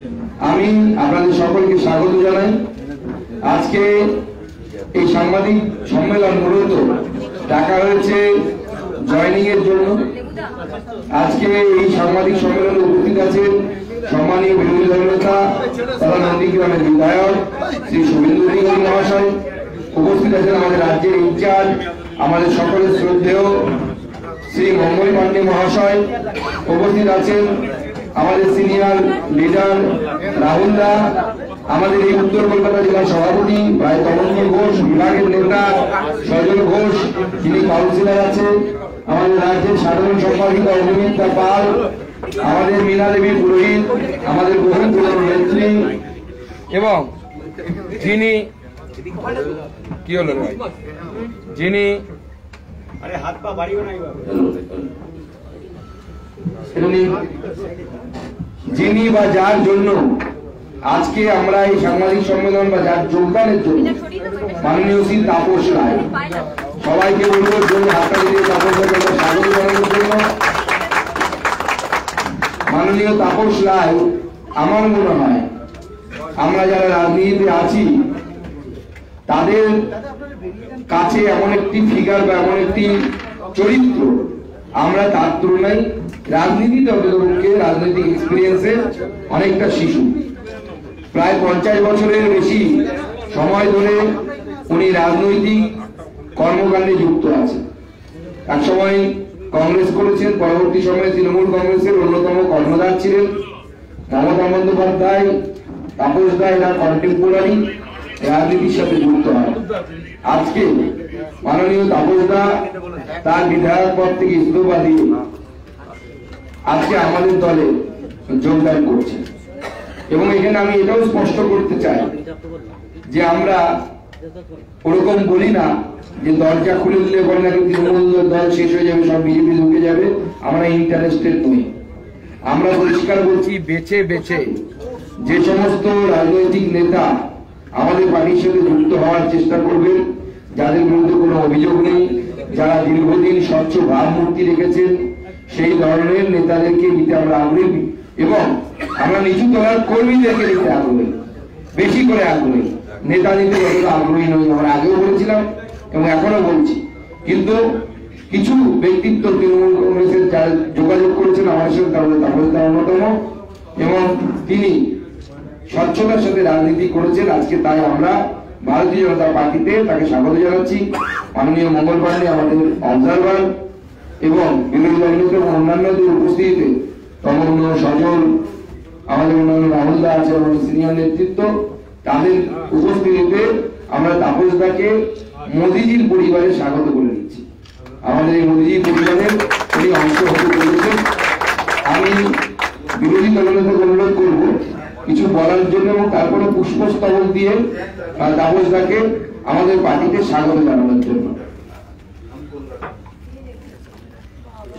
আমি আপনাদের সকলকে স্বাগত জানাই। আজকে এই সাংবাদিক সম্মেলন মূলত ডাকা হয়েছে জয়নিং এর জন্য। আজকে এই সাংবাদিক সম্মেলনে উপস্থিত আছেন সম্মানীয় বিরোধী দলনেতা তথা নন্দীগ্রামের বিধায়ক শ্রী শুভেন্দু অধিকারী মহাশয়, উপস্থিত আছেন আমাদের রাজ্যের ইনচার্জ আমাদের সকলের শ্রদ্ধেয় শ্রী মঙ্গল পান্ডে মহাশয়, উপস্থিত আছেন আমাদের সিনিয়র লিডার রাহুল দা, আমাদের এই উত্তর কলকাতা জেলার সভাপতি প্রায় তমন্দ্র ঘোষ, বিভাগের নেতা সজল ঘোষ যিনি কাউন্সিলর আছে, আমাদের রাজ্যের সাধারণ সম্পাদিকা অভিনেতা পাল, আমাদের মীনা দেবী পুরোহিত, আমাদের বহু পুরনো নেত্রী এবং যিনি কি হলো যিনি হাত পা বাড়িও নাই যিনি বা যার জন্য আজকে আমরা এই সাংবাদিক সম্মেলন বা যার যোগদানের জন্য মাননীয় শ্রী তাপস রায়, সবাইকে বলবো জন্য হাততালি দিয়ে তাপস রায়কে স্বাগত জানানোর জন্য। মাননীয় তাপস রায়, আমার মনে হয় আমরা যারা রাজনীতিতে আছি তাদের কাছে এমন একটি ফিগার বা এমন একটি চরিত্র, আমরা তার তুলনায় রাজনীতিতে অন্ততপক্ষে রাজনৈতিক এক্সপিরিয়েন্সে অনেকটা শিশু। প্রায় 50 বছরের বেশি সময় ধরে উনি রাজনৈতিক কর্মকাণ্ডে যুক্ত আছেন। এক সময় কংগ্রেস করেছেন, পরবর্তী সময়ে তৃণমূল কংগ্রেসের অন্যতম কর্ণধার ছিলেন। মমতা বন্দ্যোপাধ্যায়, তাপস দা এরা কন্টেম্পোরারি রাজনীতির সাথে যুক্ত হয়। আজকে মাননীয় তাপস দা তার বিধায়ক পদ থেকে ইস্তফা দিয়ে আজকে আমাদের দলে যোগদান করছে এবং এখানে আমি এটাও স্পষ্ট করতে চাই যে আমরা ওরকম বলি না যে দরজা খুলে দিলে বলে নাকি তৃণমূল দল শেষ হয়ে যাবে, সব বিজেপি ঢুকে যাবে, আমরা ইন্টারেস্টেড নই। আমরা পরিষ্কার বলছি, বেছে বেছে যে সমস্ত রাজনৈতিক নেতা আমাদের পার্টির সাথে যুক্ত হওয়ার চেষ্টা করবেন, যাদের বিরুদ্ধে কোনো অভিযোগ নেই, যারা দীর্ঘদিন স্বচ্ছ ভাবমূর্তি রেখেছেন, সেই ধরনের নেতাদেরকে নিতে আমরা আগ্রহী এবং আমরা নিচু তলার কর্মীদেরকে নিতে আগ্রহী, বেশি করে আগ্রহী। নেতা নিতে যতটা আগ্রহী নই, আমরা আগেও বলেছিলাম এবং এখনো বলছি। কিন্তু কিছু ব্যক্তিত্ব তৃণমূল কংগ্রেসের যারা যোগাযোগ করেছেন আমার সাথে, তার মধ্যে তাপস দা অন্যতম, এবং তিনি স্বচ্ছতার সাথে রাজনীতি করেছেন। আজকে তাই আমরা ভারতীয় জনতা পার্টিতে তাকে স্বাগত জানাচ্ছি। মাননীয় মঙ্গল পান্ডে আমাদের অবজারভার এবং বিরোধী দলনেতা এবং অন্যান্যদের উপস্থিতিতে তমন্দ্র, সজল, আমাদের অন্যান্য রাহুল দা আছে, আমাদের সিনিয়র নেতৃত্ব, তাদের উপস্থিতিতে আমরা তাপস দাকে মোদিজির পরিবারে স্বাগত করে নিচ্ছি। আমাদের এই মোদিজির পরিবারের উনি অংশ হতে চলেছেন। আমি বিরোধী দলনেতাকে অনুরোধ করব কিছু বলার জন্য এবং তারপরে পুষ্পস্তবক দিয়ে তাপস দাকে আমাদের পার্টিতে স্বাগত জানানোর জন্য।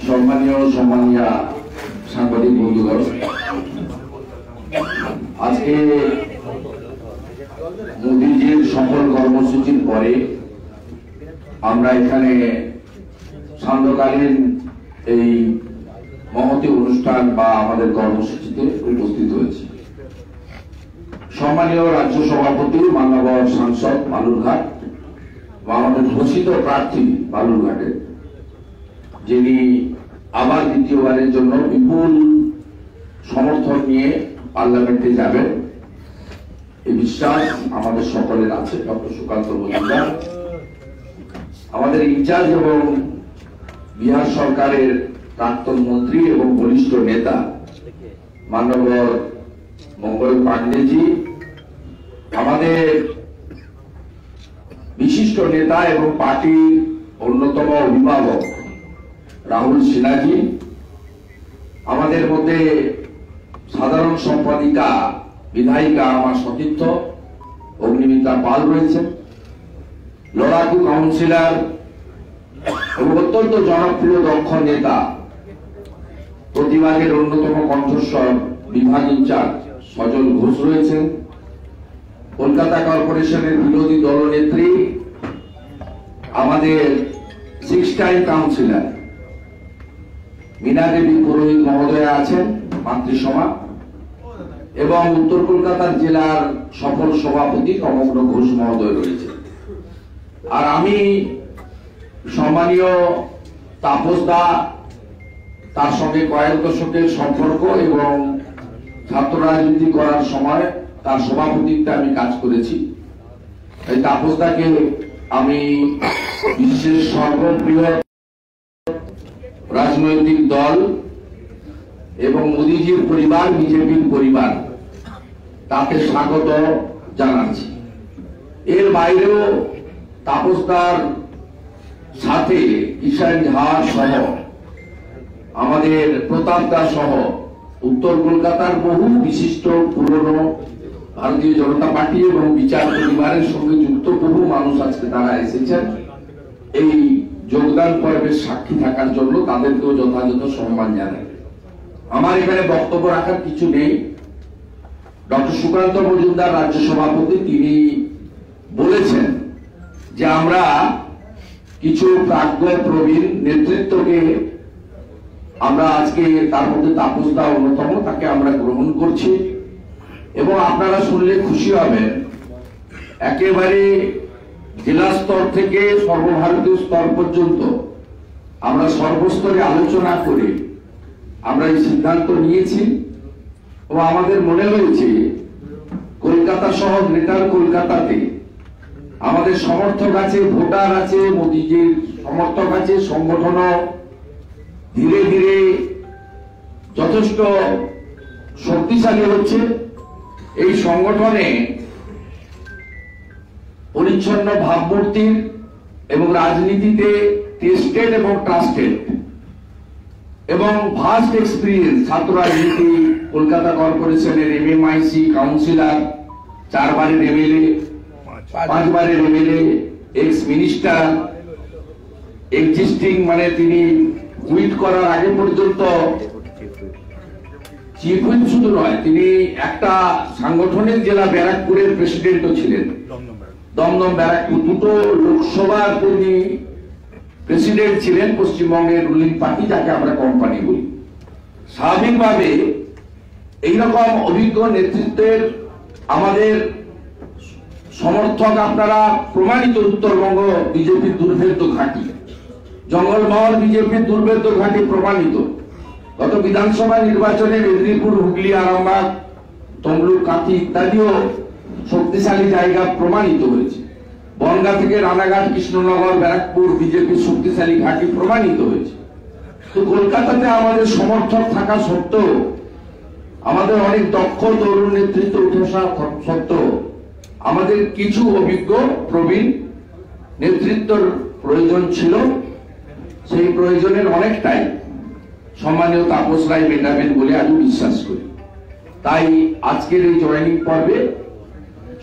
সম্মানীয় সাংবাদিক বন্ধুগণ, আজকে মোদীজির সফল কর্মসূচির পরে আমরা এখানে সান্ধ্যকালীন এই মহতী অনুষ্ঠান বা আমাদের কর্মসূচিতে উপস্থিত হয়েছি। সম্মানীয় রাজ্য সভাপতি, মান্যবর সাংসদ বালুরঘাট বা আমাদের ঘোষিত প্রার্থী বালুরঘাটের, যিনি আবার দ্বিতীয়বারের জন্য বিপুল সমর্থন নিয়ে পার্লামেন্টে যাবেন, এই বিশ্বাস আমাদের সকলের আছে। ডক্টর সুকান্ত মজুমদার আমাদের ইনচার্জ এবং বিহার সরকারের প্রাক্তন মন্ত্রী এবং বরিষ্ঠ নেতা মাননীয় মঙ্গল পান্ডেজি, আমাদের বিশিষ্ট নেতা এবং পার্টির অন্যতম অভিভাবক রাহুল সিনহাজি, আমাদের মধ্যে সাধারণ সম্পাদিকা বিধায়িকা আমার সতীর্থ অগ্নিমিত্রা পাল রয়েছেন, লড়াকু কাউন্সিলর এবং অত্যন্ত জনপ্রিয় দক্ষ নেতা প্রতিবাদের অন্যতম কণ্ঠস্বর বিভাগ ইনচার্জ সজল ঘোষ রয়েছেন, কলকাতা কর্পোরেশনের বিরোধী দলনেত্রী আমাদের 6 টাইম কাউন্সিলর মীনা দেবী পুরোহিত মহোদয়া আছেন, মন্ত্রিসভা এবং উত্তর কলকাতার জেলার সফল সভাপতি কমগ্ন ঘোষ মহোদয় রয়েছে। আর আমি সম্মানীয় তাপস দা, তার সঙ্গে কয়েক দশকের সম্পর্ক এবং ছাত্র রাজনীতি করার সময় তার সভাপতিত্বে আমি কাজ করেছি। এই তাপস দাকে আমি বিশ্বের সর্ববৃহৎ রাজনৈতিক দল এবং মোদীজির পরিবার, বিজেপির পরিবার, তাকে স্বাগত জানাচ্ছি। এর বাইরেও তাপসদার সাথে কিষাণ ঝা সহ, আমাদের প্রতাপ দা সহ উত্তর কলকাতার বহু বিশিষ্ট পুরনো ভারতীয় জনতা পার্টি এবং বিচার পরিবারের সঙ্গে যুক্ত বহু মানুষ আজকে তারা এসেছেন এই যোগদান পর্বের সাক্ষী থাকার জন্য। তাদেরকেও যথাযথ সম্মান জানাই। আমার এখানে বক্তব্য রাখার কিছু নেই। ডক্টর সুকান্ত মজুমদার রাজ্য সভাপতি, তিনি বলেছেন যে আমরা কিছু প্রাজ্ঞ প্রবীণ নেতৃত্বকে আমরা আজকে, তার মধ্যে তাপস দা অন্যতম, তাকে আমরা গ্রহণ করছি। এবং আপনারা শুনলে খুশি হবেন, একেবারে জেলা স্তর থেকে সর্বভারতীয় স্তর পর্যন্ত আমরা সর্বস্তরে আলোচনা করে আমরা এই সিদ্ধান্ত নিয়েছি। ও আমাদের মনে হয়েছে কলকাতা সহ গ্রেটার কলকাতাতে আমাদের সমর্থক আছে, ভোটার আছে, মোদীজির সমর্থক আছে, সংগঠনও ধীরে ধীরে যথেষ্ট শক্তিশালী হচ্ছে। এই সংগঠনে পরিচ্ছন্ন ভাবমূর্তির এবং রাজনীতিতে টেস্টেড এবং ট্রাস্টেড এবং ভাস্ট এক্সপিরিয়েন্স ছাত্র রাজনীতি, কলকাতা কর্পোরেশনের MMIC কাউন্সিলর, 4 বারের MLA, 5 বারের MLA, এক্স মিনিস্টার, এক্সিস্টিং মানে তিনি কুইট করার আগে পর্যন্ত চিফ হুইপ শুধু নয়, তিনি একটা সাংগঠনিক জেলা ব্যারাকপুরের প্রেসিডেন্টও ছিলেন। দমদম ব্যারাকপুর দুটো লোকসভার তিনি প্রেসিডেন্ট ছিলেন, পশ্চিমবঙ্গের রুলিং পার্টি যাকে আমরা কোম্পানি বলি। স্বাভাবিকভাবে এইরকম অভিজ্ঞ নেতৃত্বের আমাদের সমর্থক আপনারা প্রমাণিত। উত্তরবঙ্গ বিজেপির দুর্ভেদ্য ঘাঁটি, জঙ্গলমহল বিজেপির দুর্ভেদ্য ঘাঁটি প্রমাণিত। গত বিধানসভা নির্বাচনে মেদিনীপুর, হুগলি, আরামবাগ, তমলুক, কাঁথি ইত্যাদিও শক্তিশালী জায়গা প্রমাণিত হয়েছে। বনগাঁ থেকে রানাঘাট, কৃষ্ণনগর, ব্যারাকপুর বিজেপির শক্তিশালী ঘাঁটি প্রমাণিত হয়েছে। তো কলকাতাতে আমাদের সমর্থক থাকা সত্ত্বেও, আমাদের অনেক দক্ষ তরুণ নেতৃত্ব উঠে আসা সত্ত্বেও আমাদের কিছু অভিজ্ঞ প্রবীণ নেতৃত্বের প্রয়োজন ছিল। সেই প্রয়োজনের অনেকটাই সম্মানীয় তাপস রায় মেটাবেন বলে আমি বিশ্বাস করি। তাই আজকের এই জয়েনিং পর্বে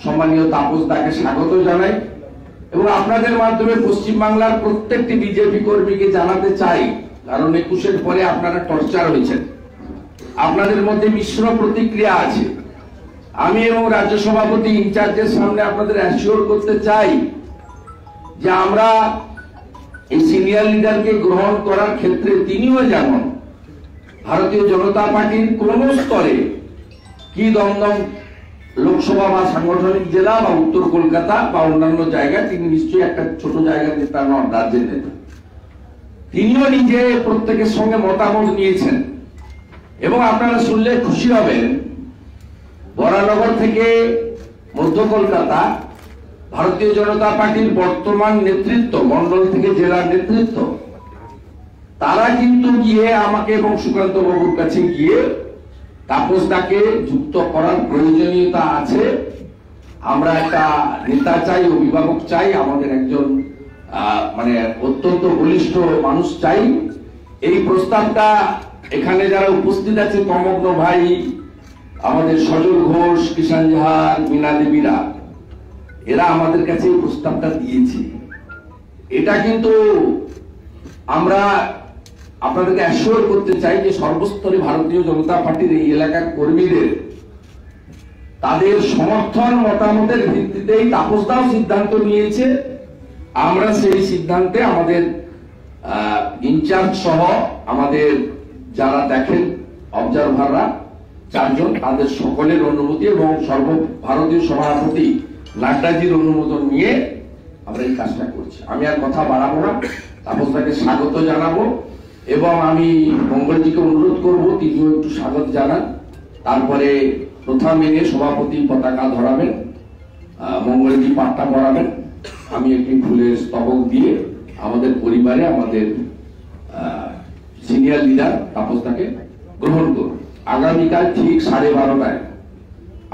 সম্মানীয় তাপস দাকে স্বাগত জানাই এবং আপনাদের মাধ্যমে পশ্চিমবাংলার প্রত্যেকটি বিজেপি কর্মীকে জানাতে চাই, কারণ 21-এর পরে আপনারা টর্চার হয়েছেন, আপনাদের মধ্যে মিশ্র প্রতিক্রিয়া আছে। আমি এবং রাজ্য সভাপতি ইনচার্জের সামনে আপনাদের অ্যাসিওর করতে চাই যে আমরা এই সিনিয়র লিডারকে গ্রহণ করার ক্ষেত্রে তিনিও যেমন ভারতীয় জনতা পার্টির কোন স্তরে কি দমদম লোকসভা বা সাংগঠনিক জেলা বা উত্তর কলকাতা বা অন্যান্য জায়গায় তিনি নিশ্চয়ই একটা ছোট জায়গার নেতা নন, রাজ্যের নেতা। তিনিও নিজে প্রত্যেকের সঙ্গে মতামত নিয়েছেন এবং আপনারা শুনলে খুশি হবেন, বরানগর থেকে মধ্য কলকাতা ভারতীয় জনতা পার্টির বর্তমান নেতৃত্ব, মন্ডল থেকে জেলার নেতৃত্ব, তারা কিন্তু গিয়ে আমাকে এবং সুকান্ত বাবুর কাছে গিয়ে তাপস দাকে যুক্ত করার প্রয়োজনীয়তা আছে, আমরা একটা নেতা চাই, অভিভাবক চাই, আমাদের একজন মানে অত্যন্ত বলিষ্ঠ মানুষ চাই। এই প্রস্তাবটা এখানে যারা উপস্থিত আছে, কমগ্ন ভাই, আমাদের সজল ঘোষ, কিষাণ ঝাড়, মীনা দেবীরা, এরা আমাদের কাছে এই প্রস্তাবটা দিয়েছে। এটা কিন্তু আমরা আপনাদেরকে অ্যাসিওর করতে চাই যে সর্বস্তরে ভারতীয় জনতা পার্টির এই এলাকার কর্মীদের তাদের সমর্থন মতামতের ভিত্তিতেই তাপসদাও সিদ্ধান্ত নিয়েছে। আমরা সেই সিদ্ধান্তে আমাদের ইনচার্জ সহ আমাদের যারা দেখেন অবজারভাররা চারজন, তাদের সকলের অনুমতি এবং সর্বভারতীয় সভাপতি নাড্ডাজির অনুমোদন নিয়ে আমরা এই কাজটা করছি। আমি আর কথা বাড়াবো না, তাপসদাকে স্বাগত জানাবো এবং আমি মঙ্গলজিকে অনুরোধ করব তিনিও একটু স্বাগত জানান। তারপরে প্রথা মেনে সভাপতি পতাকা ধরাবেন, মঙ্গলজি পাঠটা পড়াবেন, আমি একটি ফুলের স্তবক দিয়ে আমাদের পরিবারে আমাদের সিনিয়র লিডার তাপসদাকে গ্রহণ করব। আগামীকাল ঠিক 12:30টায়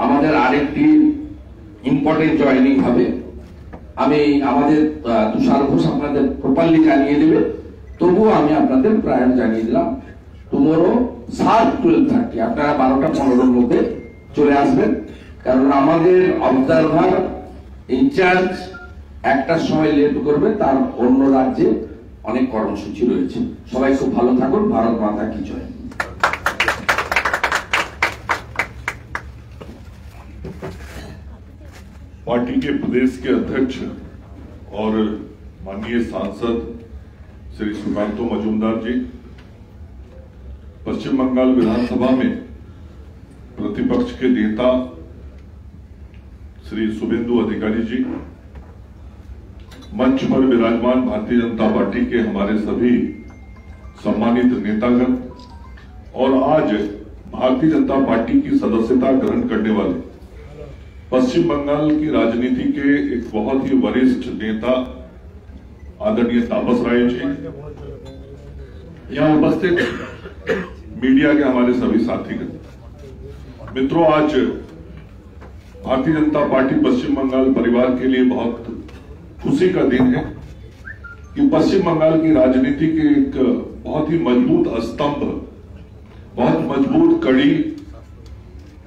আমাদের আরেকটি ইম্পর্টেন্ট জয়েনিং হবে। আমি আমাদের তুষার ঘোষ আপনাদের প্রপারলি জানিয়ে দেবে, তবুও আমি আপনাদের প্রায় জানিয়ে দিলাম টুমোরো শার্প 12:30 আপনারা 12:15 মধ্যে চলে আসবেন, কারণ আমাদের অবজারভার ইনচার্জ একটার সময় লেট করবে, তার অন্য রাজ্যে অনেক কর্মসূচি রয়েছে। সবাই খুব ভালো থাকুন। ভারত মাতা কি জয়। पार्टी के प्रदेश के अध्यक्ष और माननीय सांसद श्री सुकांतो मजूमदार जी, पश्चिम बंगाल विधानसभा में प्रतिपक्ष के नेता श्री शुभेंदु अधिकारी जी, मंच पर विराजमान भारतीय जनता पार्टी के हमारे सभी सम्मानित नेतागण और आज भारतीय जनता पार्टी की सदस्यता ग्रहण करने वाले पश्चिम बंगाल की राजनीति के एक बहुत ही वरिष्ठ नेता आदरणीय तापस राय जी, यहां उपस्थित मीडिया के हमारे सभी साथीगण, मित्रों, आज भारतीय जनता पार्टी पश्चिम बंगाल परिवार के लिए बहुत खुशी का दिन है कि पश्चिम बंगाल की राजनीति के एक बहुत ही मजबूत स्तंभ, बहुत मजबूत कड़ी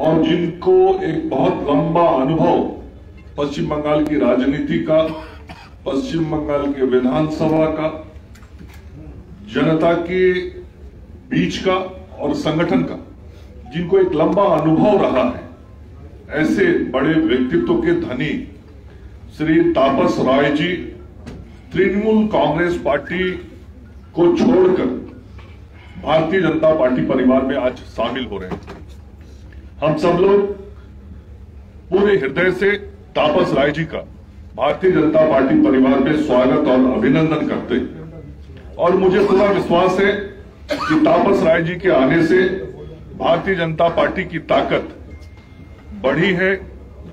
और जिनको एक बहुत लंबा अनुभव पश्चिम बंगाल की राजनीति का, पश्चिम बंगाल के विधानसभा का, जनता के बीच का और संगठन का, जिनको एक लंबा अनुभव रहा है, ऐसे बड़े व्यक्तित्व के धनी श्री तापस राय जी तृणमूल कांग्रेस पार्टी को छोड़कर भारतीय जनता पार्टी परिवार में आज शामिल हो रहे हैं। हम सब लोग पूरे हृदय से तापस राय जी का भारतीय जनता पार्टी परिवार में स्वागत और अभिनंदन करते हैं और मुझे पूरा विश्वास है कि तापस राय जी के आने से भारतीय जनता पार्टी की ताकत बढ़ी है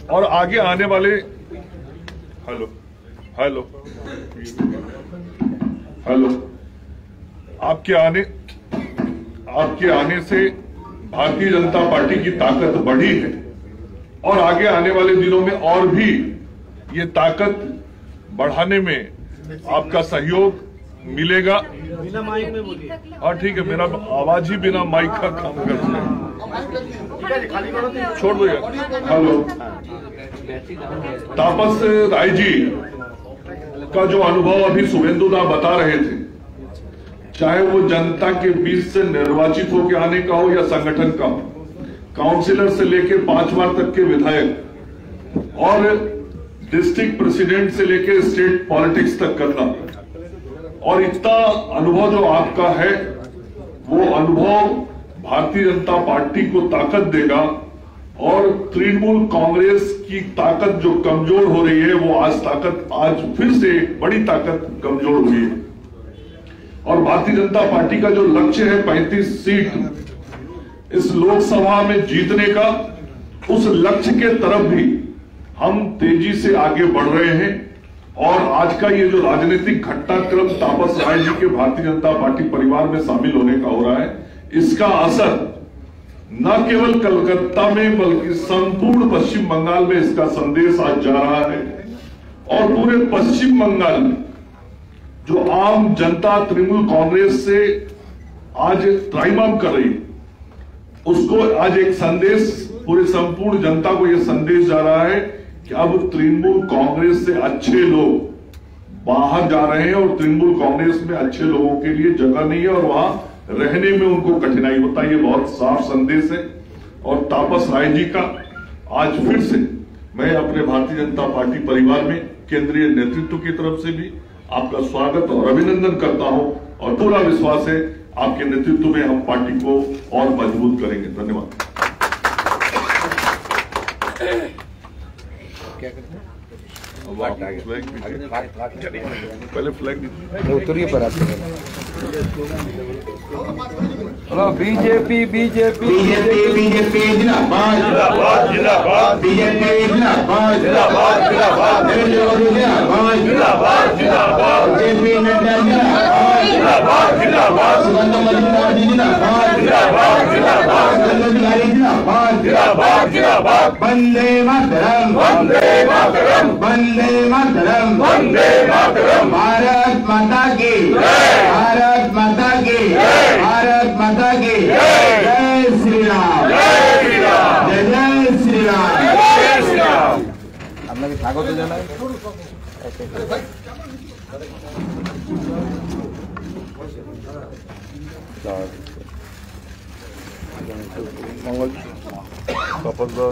और आगे आने वाले हेलो हेलो हेलो आपके आने से भारतीय जनता पार्टी की ताकत बढ़ी है और आगे आने वाले दिनों में और भी ये ताकत बढ़ाने में आपका सहयोग मिलेगा। बिना माइक में बोलिए। हाँ ठीक है, मेरा आवाज ही बिना माइक का काम करता है। छोड़ दो यार। हेलो, तापस राय जी का जो अनुभव अभी शुभेंदुदा बता रहे थे, चाहे वो जनता के बीच से निर्वाचित होकर आने का हो या संगठन का हो, काउंसिलर से लेकर 5 बार तक के विधायक और डिस्ट्रिक्ट प्रेसिडेंट से लेकर स्टेट पॉलिटिक्स तक करना, और इतना अनुभव जो आपका है, वो अनुभव भारतीय जनता पार्टी को ताकत देगा और तृणमूल कांग्रेस की ताकत जो कमजोर हो रही है, वो आज फिर से बड़ी ताकत कमजोर हुई है। और भारतीय जनता पार्टी का जो लक्ष्य है 35 सीट इस लोकसभा में जीतने का, उस लक्ष्य के तरफ भी हम तेजी से आगे बढ़ रहे हैं। और आज का ये जो राजनीतिक घटनाक्रम तापस राय जी के भारतीय जनता पार्टी परिवार में शामिल होने का हो रहा है, इसका असर न केवल कलकत्ता में बल्कि संपूर्ण पश्चिम बंगाल में इसका संदेश आज जा रहा है। और पूरे पश्चिम बंगाल में जो आम जनता तृणमूल कांग्रेस से आज त्राहिमाम कर रही है, उसको आज एक संदेश पूरे संपूर्ण जनता को यह संदेश जा रहा है कि अब तृणमूल कांग्रेस से अच्छे लोग बाहर जा रहे हैं और तृणमूल कांग्रेस में अच्छे लोगों के लिए जगह नहीं है और वहां रहने में उनको कठिनाई होता है। ये बहुत साफ संदेश है। और तापस राय जी का आज फिर से मैं अपने भारतीय जनता पार्टी परिवार में केंद्रीय नेतृत्व की तरफ से भी आपका स्वागत और अभिनंदन करता हूं और पूरा विश्वास है आपके नेतृत्व में हम पार्टी को और मजबूत करेंगे। धन्यवाद। पहले फ्लैग उत्तरीय पर आते हैं। बीजेपी बीजेपी बीजेपी बीजेपी जिंदाबाद जिंदाबाद जिंदाबाद बीजेपी जिंदाबाद जिंदाबाद जिंदाबाद नरेंद्र मोदी जिंदाबाद जिंदाबाद जिंदाबाद जेपी नड्डा जिंदाबाद जिंदाबाद जिंदाबाद सुगंधा मजूमदार जिंदाबाद जिंदाबाद जिंदाबाद जिंदाबाद जिंदाबाद जिंदाबाद वंदे मातरम वंदे मातरम वंदे मातरम वंदे मातरम भारत माता की भारत माता की भारत माता की जय श्री राम जय श्री राम जय श्री राम जय श्री राम। আপনাকে স্বাগত জানাই। মঙ্গল তপস্যা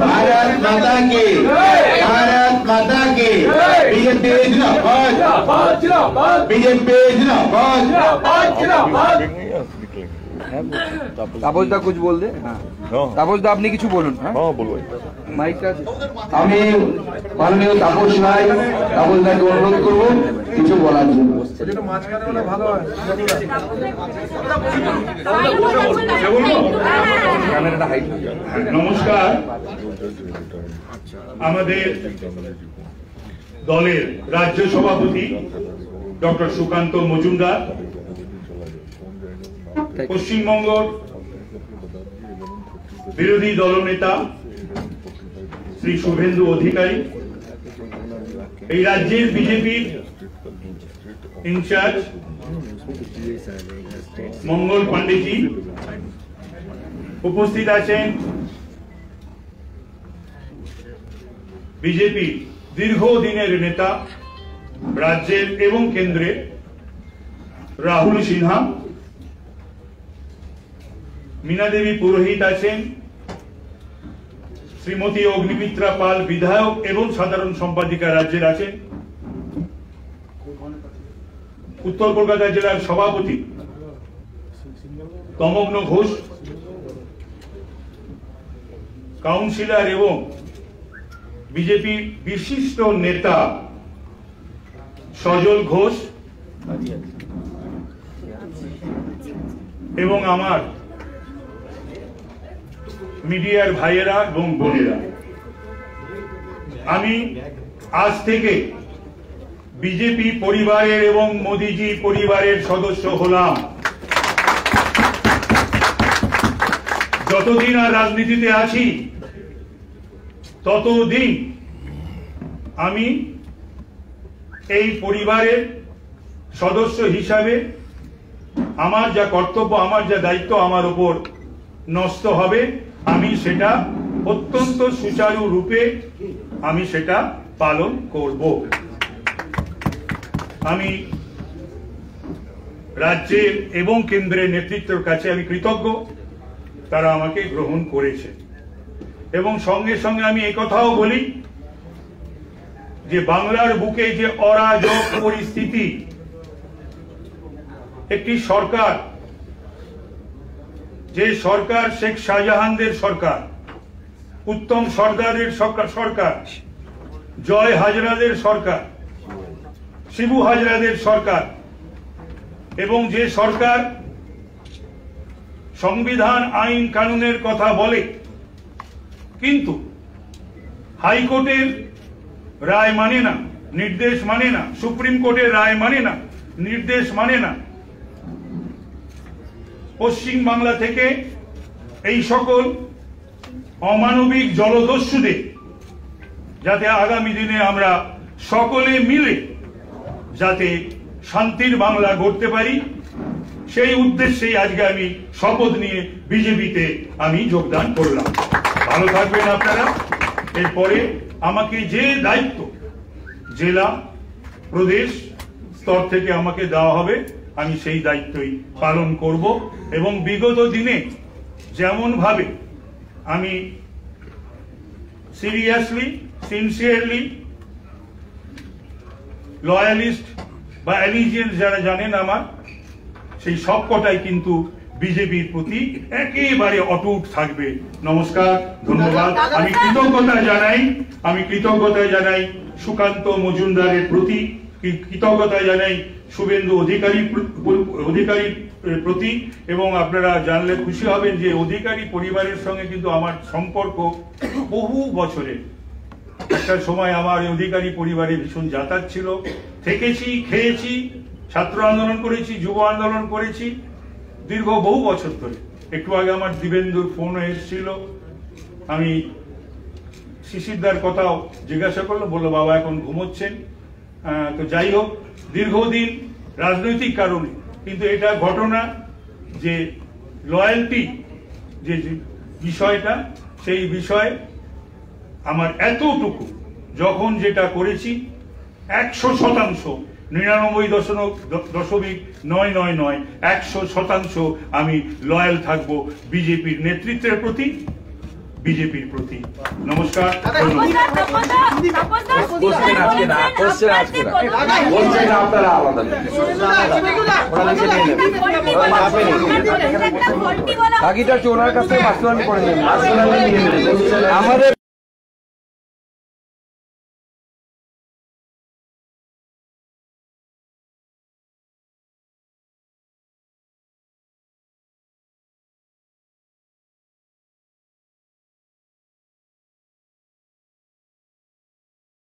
भारत माता की भारत माता की बीजेपी जिंदाबाद बीजेपी जिंदाबाद। তাপসদা कुछ बोल दे। তাপসদা আপনি কিছু বলুন। হ্যাঁ বলবো মাইকটা আমি মাননীয় তাপস রায় তাপসদাকে অনুরোধ করব কিছু বলার জন্য। নমস্কার। আমাদের দলের রাজ্য সভাপতি ডক্টর সুকান্ত মজুমদার, পশ্চিমবঙ্গ বিরোধী দলনেতা শ্রী শুভেন্দু অধিকারী, এই রাজ্যের বিজেপির ইনচার্জ মঙ্গল পান্ডেজি, উপস্থিত আছেন বিজেপি দীর্ঘদিনের নেতা রাজ্যের এবং কেন্দ্রে রাহুল সিনহা, मीना देवी पुरोहित आছেন, श्रीमती अग्निमित्रा पाल विधायक एवं साधारण सम्पादिका राज्य आছেন, उत्तर कलकाता जिलार सभापति तमग्न घोष, काउंसिलर एवं बीजेपी विशिष्ट नेता सजल घोष एवं आमार मीडियार भाइयेरा एवं बोनेरा, आमी आज थेके बीजेपी परिवारेर एवं मोदीजी परिवारेर सदस्य हलाम। যতদিন আর রাজনীতিতে আছি ততদিন আমি এই পরিবারের সদস্য হিসাবে আমার যা কর্তব্য, আমার যা দায়িত্ব আমার উপর ন্যস্ত হবে, আমি সেটা অত্যন্ত সুচারু রূপে আমি সেটা পালন করব। আমি রাজ্যের এবং কেন্দ্রের নেতৃত্বের কাছে আমি কৃতজ্ঞ, তারা আমাকে গ্রহণ করেছে। এবং সঙ্গে সঙ্গে আমি এই কথাও বলি যে বাংলার বুকে যে অরাজক পরিস্থিতি, একটি সরকার, যে সরকার শেখ শাহজাহানদের সরকার, উত্তম সর্দারের সরকার, জয় হাজরাদের সরকার, শিবু হাজরাদের সরকার, এবং যে সরকার সংবিধান আইন কানুনের কথা বলে কিন্তু হাইকোর্টের রায় মানে না, নির্দেশ মানে না, সুপ্রিম কোর্টের রায় মানে না, নির্দেশ মানে না, পশ্চিম বাংলা থেকে এই সকল অমানবিক জলদস্যুদের যাতে আগামী দিনে আমরা সকলে মিলে যাতে শান্তির বাংলা গড়তে পারি, সেই উদ্দেশ্যেই আজকে আমি শপথ নিয়ে বিজেপিতে আমি যোগদান করলাম। ভালো থাকবেন আপনারা। এরপরে আমাকে যে দায়িত্ব জেলা প্রদেশ স্তর থেকে আমাকে দেওয়া হবে আমি সেই দায়িত্বই পালন করব। এবং বিগত দিনে যেমন ভাবে আমি সিরিয়াসলি, সিনসিয়ারলি, লয়ালিস্ট বা অ্যালিজিয়েন্স যারা জানেন আমার, সেই সবকটাই কিন্তু বিজেপির প্রতি একেবারে অটুট থাকবে। নমস্কার, ধন্যবাদ। আমি কৃতজ্ঞতা জানাই সুকান্ত মজুমদারের প্রতি, কৃতজ্ঞতা জানাই শুভেন্দু অধিকারীর প্রতি, এবং আপনারা জানলে খুশি হবেন যে অধিকারী পরিবারের সঙ্গে কিন্তু আমার সম্পর্ক বহু বছরের। একটা সময় আমার অধিকারী পরিবারে ভীষণ যাতায়াত ছিল, থেকেছি, খেয়েছি, ছাত্র আন্দোলন করেছি, যুব আন্দোলন করেছি দীর্ঘ বহু বছর ধরে। একটু আগে আমার দিবেন্দুর ফোন এসেছিল, আমি শিশিরদার কথাও জিজ্ঞাসা করলো, বললো বাবা এখন ঘুমোচ্ছেন। তো যাই হোক, দীর্ঘদিন রাজনৈতিক কারণে, কিন্তু এটা ঘটনা যে লয়্যালটি যে বিষয়টা, সেই বিষয়ে আমার এতটুকু যখন যেটা করেছি 100%, 99.999 আমি লয়াল থাকবো বিজেপির নেতৃত্বের প্রতি, বিজেপির প্রতি। নমস্কার, বাকিটা চোরার কাছে বাস্তবায়ন করে নেবেন। আমাদের